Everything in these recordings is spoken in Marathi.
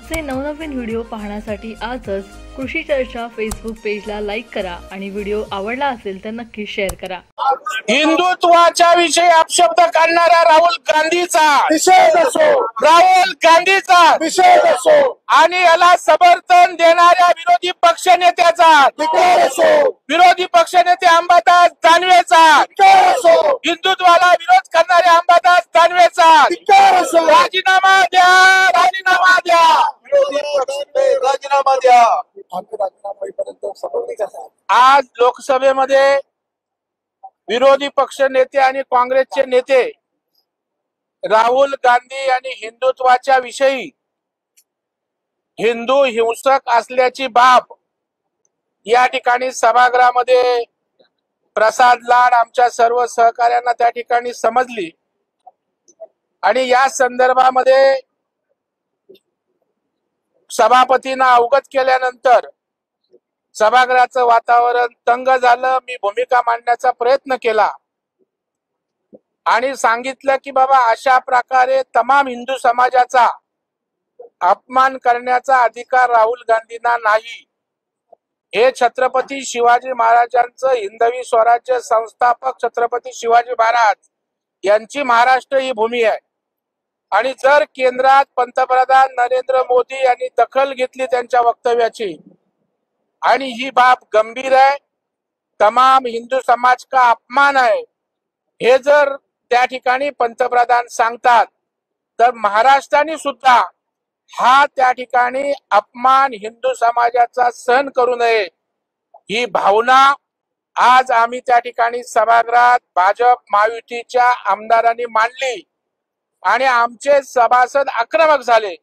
आमचे नवनवीन व्हिडिओ पाहण्यासाठी आजच कृषी चर्चा फेसबुक पेजला लाईक करा आणि व्हिडिओ आवडला असेल तर नक्की शेअर करा। हिंदुत्वाच्या विषयी अपशब्द काढणाऱ्या राहुल गांधीचा निषेध असो, राहुल गांधीचा निषेध असो, आणि याला समर्थन देणाऱ्या विरोधी पक्षनेत्याचा धिक्कार असो, विरोधी पक्षनेते अंबादास दानवेचा धिक्कार असो, हिंदुत्वाला विरोध करणाऱ्या अंबादास दानवेचा धिक्कार असो, राजीनामा द्या, राजीनामा द्या, राजीनामा द्या। राजीनामा होईपर्यंत सभा करा। आज लोकसभेमध्ये विरोधी पक्ष नेते आणि काँग्रेसचे नेते राहुल गांधी आणि हिंदुत्वाच्या विषयी हिंदू हिंसक असल्याची बाब या ठिकाणी सभागृहामध्ये प्रसाद लाड आमच्या सर्व सहकार्यांना त्या ठिकाणी समजली आणि या संदर्भामध्ये सभापतींना अवगत केल्यानंतर सभागृहाचं वातावरण तंग झालं। मी भूमिका मांडण्याचा प्रयत्न केला आणि सांगितलं की बाबा अशा प्रकारे तमाम हिंदू समाजाचा अपमान करण्याचा अधिकार राहुल गांधींना नाही। हे छत्रपती शिवाजी महाराजांचं हिंदवी स्वराज्य संस्थापक छत्रपती शिवाजी महाराज यांची महाराष्ट्र ही भूमी आहे आणि जर केंद्रात पंतप्रधान नरेंद्र मोदी यांनी दखल घेतली त्यांच्या वक्तव्याची आणि ही बाब गंभीर है, तमाम हिंदू समाज का अपमान है, हे जर त्या ठिकाणी पंतप्रधान सांगतात तर महाराष्ट्राने सुद्धा हा त्या ठिकाणी अपमान हिंदू समाजाचा सहन करू नये ही भावना आज आम्ही त्या ठिकाणी सभागृहात भाजप महायुतीच्या आमदारांनी मांडली आणि आमचे सभासद आक्रमक झाले।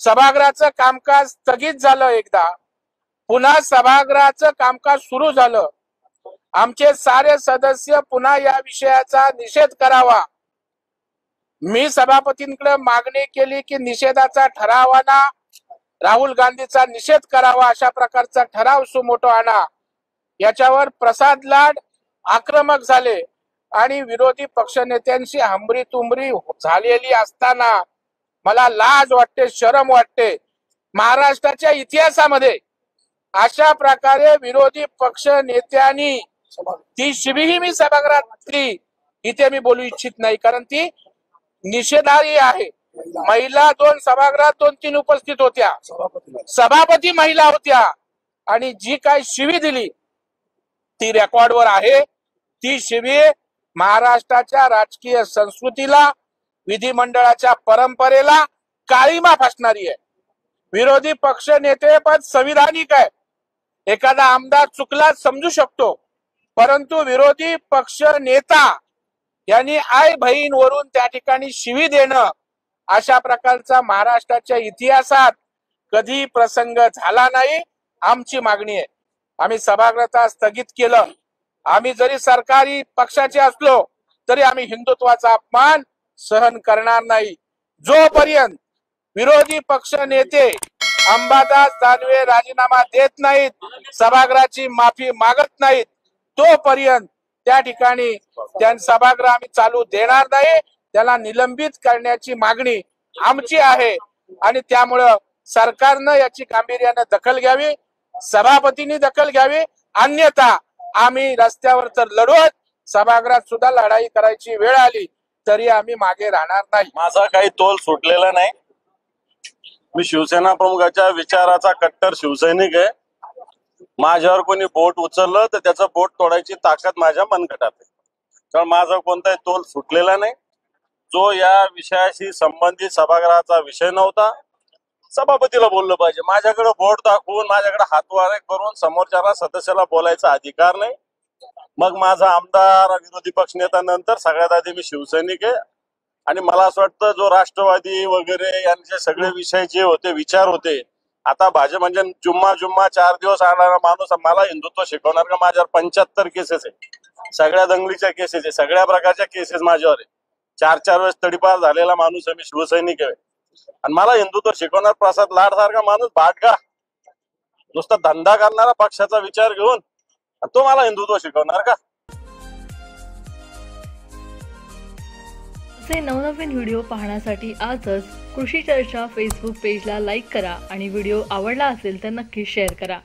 सभागृहाचं कामकाज स्थगित झालं, एकदा पुन्हा सभागृहाचं कामकाज सुरू झालं। आमचे सारे सदस्य पुन्हा या विषयाचा निषेध करावा। मी सभापतींकडे मागणी केली की निषेधाचा ठराव आणा, राहुल गांधीचा निषेध करावा, अशा प्रकारचा ठराव सुमोटो आणा। याच्यावर प्रसाद लाड आक्रमक झाले आणि विरोधी पक्षनेत्यांशी हमरी तुमरी झालेली असताना मला लाज वाटते, शरम वाटते। महाराष्ट्राच्या इतिहासामध्ये अशा प्रकारे विरोधी पक्ष नेत्यांनी ती शिवीही मी सभागृहातली इथे मी बोलू इच्छित नाही, कारण ती निषेधार्ह आहे। महिला दोन सभागृहात 2-3 उपस्थित होत्या, सभापती महिला होत्या आणि जी काय शिवी दिली ती रेकॉर्डवर आहे। ती शिवी महाराष्ट्राच्या राजकीय संस्कृतीला, विधिमंडळाच्या परंपरेला काळीमा फासणारी आहे। विरोधी पक्ष नेते पद संविधानिक आहे, एखादा आमदार चुकला समजू शकतो, परंतु विरोधी पक्ष नेता यांनी आई बहीण वरून त्या ठिकाणी शिवी देणं अशा प्रकारचा महाराष्ट्राच्या इतिहासात कधी प्रसंग झाला नाही। आमची मागणी आहे, आम्ही सभागृह स्थगित केलं। आम्ही जरी सरकारी पक्षाचे असलो तरी आम्ही हिंदुत्वाचा अपमान सहन करणार नाही। जोपर्यंत विरोधी पक्ष नेते अंबादास दानवे राजीनामा देत नाहीत, सभागृहाची माफी मागत नाहीत, तोपर्यंत त्या ठिकाणी सभागृह आम्ही चालू देणार नाही। त्याला निलंबित करण्याची मागणी आमची आहे आणि त्यामुळं सरकारनं याची गांभीर्याने दखल घ्यावी, सभापतींनी दखल घ्यावी, अन्यथा आम्ही रस्त्यावर तर लढवत सभागृहात सुद्धा लढाई करायची वेळ आली तरी आम्ही मागे राहणार नाही। माझा काही तोल सुटलेला नाही। मी शिवसेना प्रमुखाच्या विचाराचा कट्टर शिवसैनिक आहे। माझ्यावर कोणी बोट उचललं तर त्याचं बोट तोडायची ताकद माझ्या मनगटात आहे, कारण माझा कोणताही तोल सुटलेला नाही। जो या विषयाशी संबंधित सभागृहाचा विषय नव्हता, सभापतीला बोललं पाहिजे। माझ्याकडे बोट दाखवून, माझ्याकडे हातवारे करून समोरच्याला सदस्याला बोलायचा अधिकार नाही। मग माझा आमदार, विरोधी पक्षनेता नंतर सगळ्यात आधी मी शिवसैनिक आहे आणि मला असं वाटतं जो राष्ट्रवादी वगैरे यांचे सगळे विषय जे होते, विचार होते, आता भाजप म्हणजे जुम्मा 4 दिवस आणणारा माणूस मला हिंदुत्व शिकवणार का? माझ्यावर 75 केसेस आहे, सगळ्या दंगलीच्या केसेस आहे, सगळ्या प्रकारच्या केसेस माझ्यावर आहे। 4 वेळेस तडीपार झालेला माणूस आहे, मी शिवसैनिक आहे आणि मला हिंदुत्व शिकवणार प्रसाद लाड सारखा माणूस भाटका नुसता धंदा करणारा पक्षाचा विचार घेऊन तो मला हिंदुत्व शिकवणार का? असे नवनवीन व्हिडिओ पाहण्यासाठी आजच कृषी चर्चा फेसबुक पेजला लाईक करा आणि व्हिडिओ आवडला असेल तर नक्की शेअर करा.